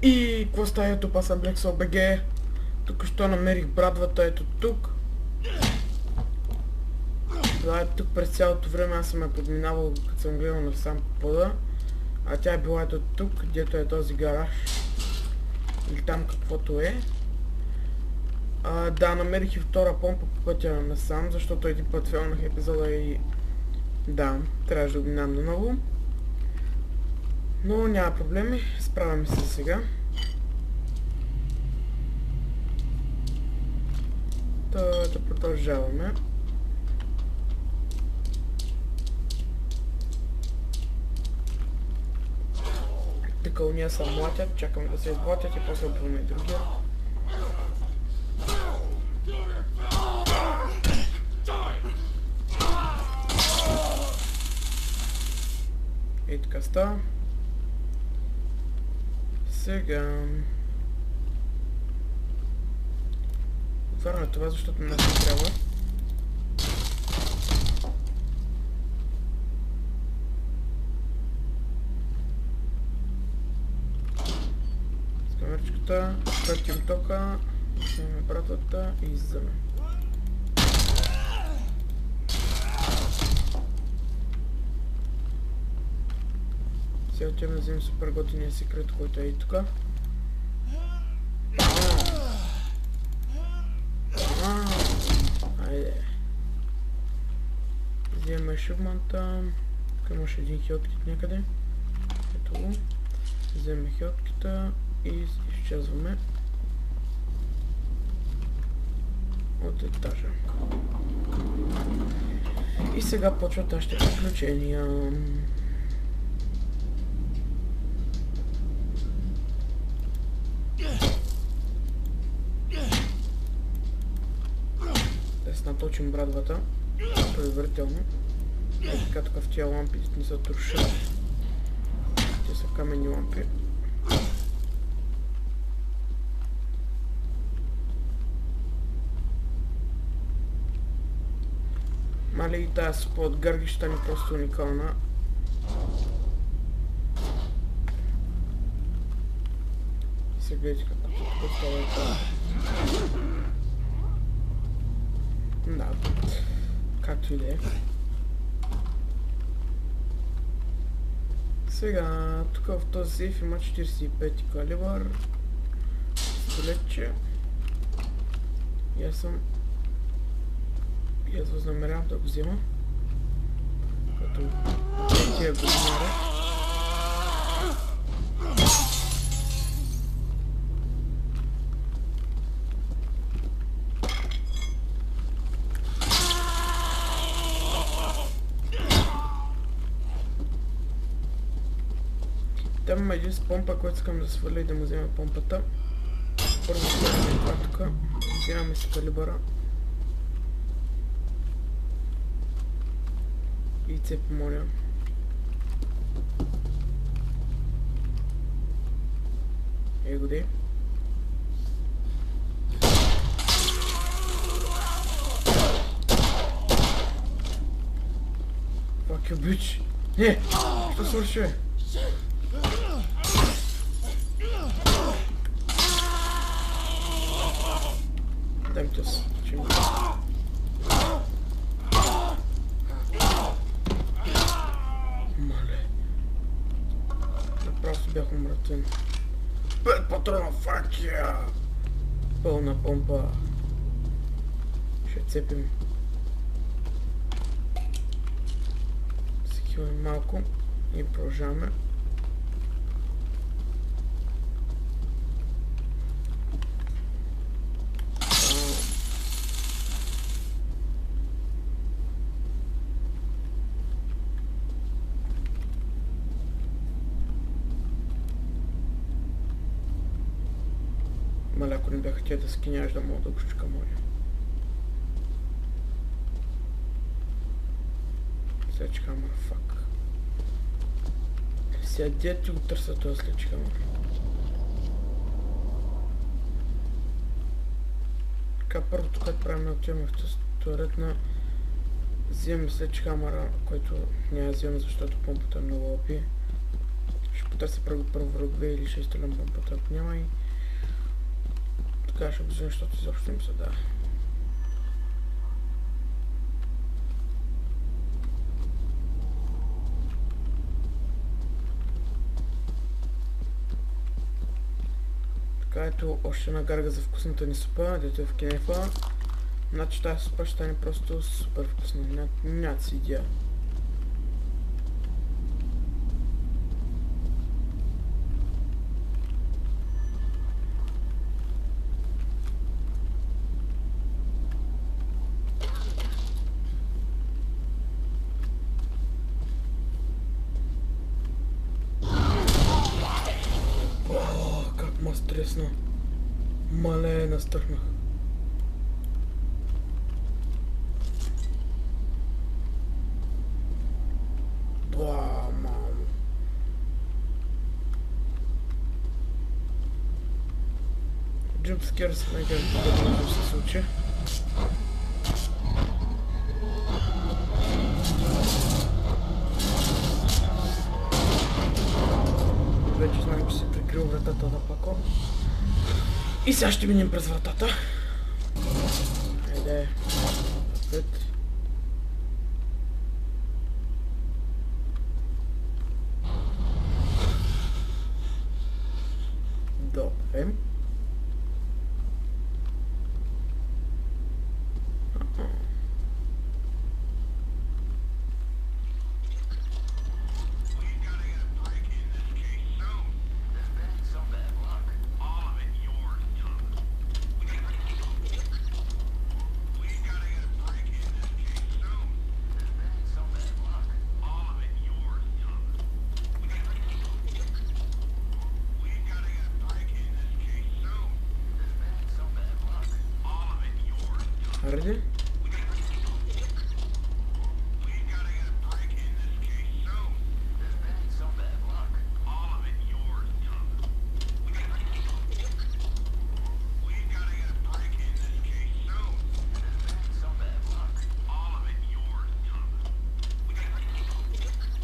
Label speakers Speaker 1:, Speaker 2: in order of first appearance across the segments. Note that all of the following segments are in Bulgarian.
Speaker 1: И какво става? Ето, аз съм BlackSoul.bg. Тук що намерих брадвата, ето тук. Да, тук през цялото време аз съм я подминавал, като съм гледал на сам пода. А тя е била ето тук, където е този гараж. Или там каквото е. Да, намерих и втора помпа по пътя насам, защото един път фелнах епизода и... Да, трябваше да го минам наново. Но няма проблеми, справяме се сега. Да продължаваме. Така уния се млатят, чакаме да се изблатят и после опълна и другия. И така става. Сега... Отваряме това, защото не трябва. С камеричката, пратим тока, снимаме братвата и излизаме. Сега отиваме да вземем супер готиния секрет, който е и тука. Айде. Вземаме шипмента. Тук имаше един хелткит някъде. Ето го. Вземем хелткита и изчезваме от етажа. И сега почват нашите приключения. Наточим брадвата предварително. Е така тук в тия лампи не се туршат. Те са каменни лампи. Мали и тази спа от гъргища ни просто уникална. И се гледайте както тук става и това. Да, както и да е. Сега, тук в този сейф има 45 калибър, пистолетче. И аз възнамерявам да го взема. Като тия го намеря. Там има един с помпа, който искам да сваля и да му взема помпата. Първо слагаме това тук, вземаме си калибъра. И цеп, моля. Его де. Fuck you, bitch! Не! Що свърши, бе? Дай ми тъс, че ми... Мале... Просто бях умратен. 5 патрона, fuck yeah! Пълна помпа. Ще цепим. Се хилим малко и продължаваме. Маля, ако не бяха тия да скиняш, да мога да го чука, моля. Следж камера, фак. Сега дед ти го търся този следж камера. Така, първото, което правим, отиваме в туалет на... Вземем следж камера, който няма да вземем, защото помпата е много опи. Ще потърся първо врагове или ще изстрелям помпата, ако няма и така ще го взема, защото изобщо им се дава. Така, ето още една гарга за вкусната ни супа, дето е в кенефа. Значи тази супа ще стане просто супер вкусна, няма да си идея. Стресна. Мале, настръхнах. Мамо. Джумпскер с мен да се случи. Вече знам, че си прикрил вратата на Пако. И сега ще минем през вратата. Хайде. Напред. Добре. Хайде.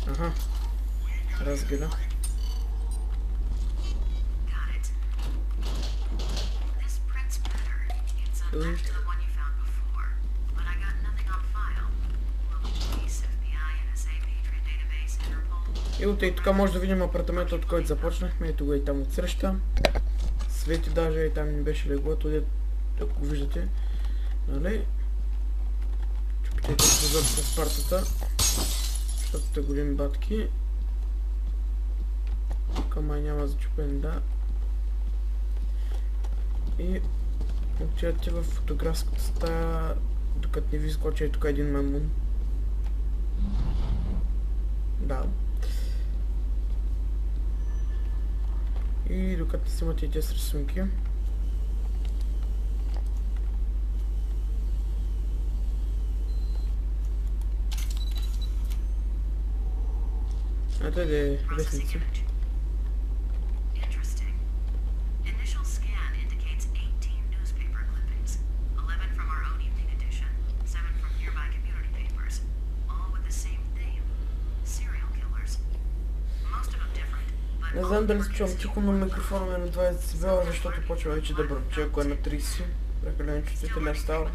Speaker 1: Ага. Разгледа. И от тук може да видим апартамента, от който започнахме. Ето го и там отсреща. Свети даже и там ни беше леглото, ако го виждате. Нали? Чупите прозор през партата, защото те големи батки. Тук май няма зачупен, да. И отивате в фотографската стая, докато не ви скочи и тук един маймун. Да. И докато снимате и тези рисунки. Ето е вестници. Не знам дали се чувам тихо, но микрофона е на 20 децибела, защото почва вече да бръмчи, ако е на 30. Прекалено чувствителен става.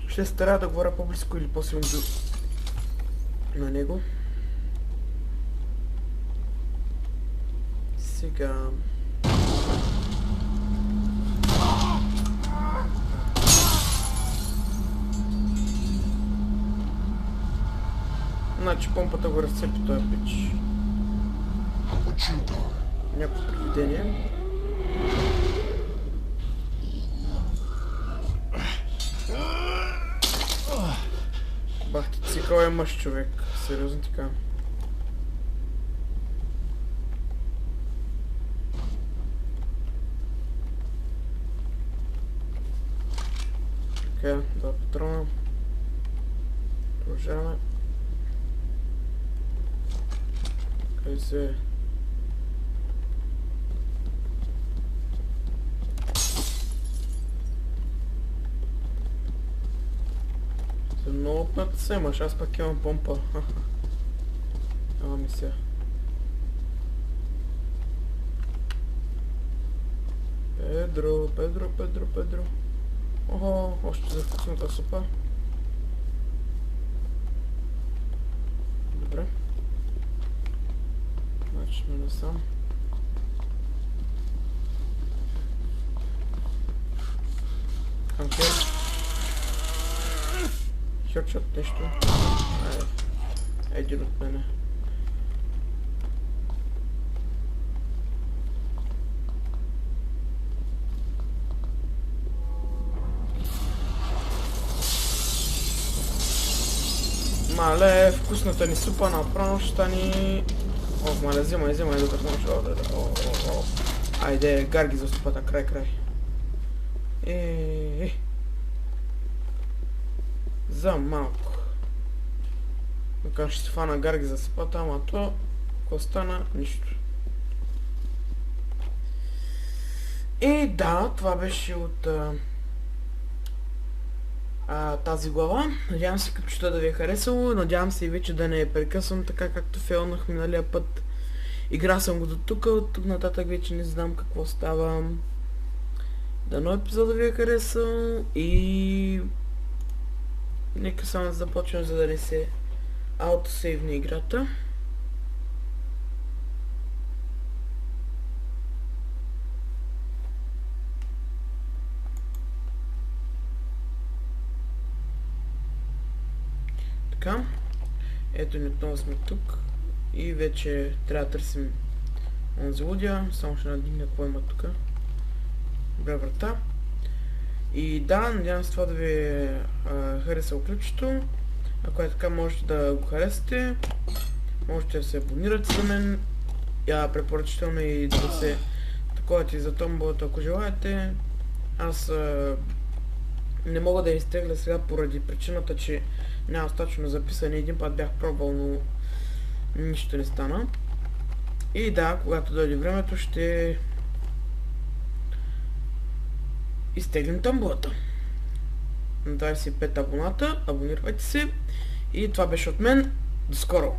Speaker 1: Ще стара да говоря по-близко или по-силно на него. Сега... Значи помпата го разцепи този пич. Някакво привидение. Бах ти цикъл е мъж човек. Сериозно така. Така, два патрона. Продължаваме. Къде се... Много път се имаш, аз пак имам помпа. Ама ми се. Педро. Охо, още за вкусната супа. Добре. Значи сме насам. Кампер. Херчат нещо. Един от мене. Мале, вкусната ни супа направо ще стане... Ох, мале, взимай, докато можеш. Айде, гарги за супата, край. За малко. Така ще се фана гарги за супата, ама то... Какво стана? Нищо. И да, това беше от... тази глава. Надявам се като чета да ви е харесало. Надявам се и вече да не е прекъсвам така както фейлнах миналия път. Игра съм го до тук, от тук нататък вече не знам какво става. Дано епизода ви е харесал и... Нека само да започнем, за да не се аутосейвне играта. Така, ето ни отново сме тук и вече трябва да търсим онзи лудия, само ще надигна какво има тук. Добре, врата. И да, надявам се това да ви е харесало клипчето. Ако е така, можете да го харесате, можете да се абонирате за мен, препоръчително и да се таковате и за томболата, ако желаете. Аз не мога да изтегля сега поради причината, че няма достатъчно записане. Един път бях пробвал, но нищо не стана. И да, когато дойде времето, ще изтеглим томболата. На 25 абоната, абонирайте се. И това беше от мен. До скоро!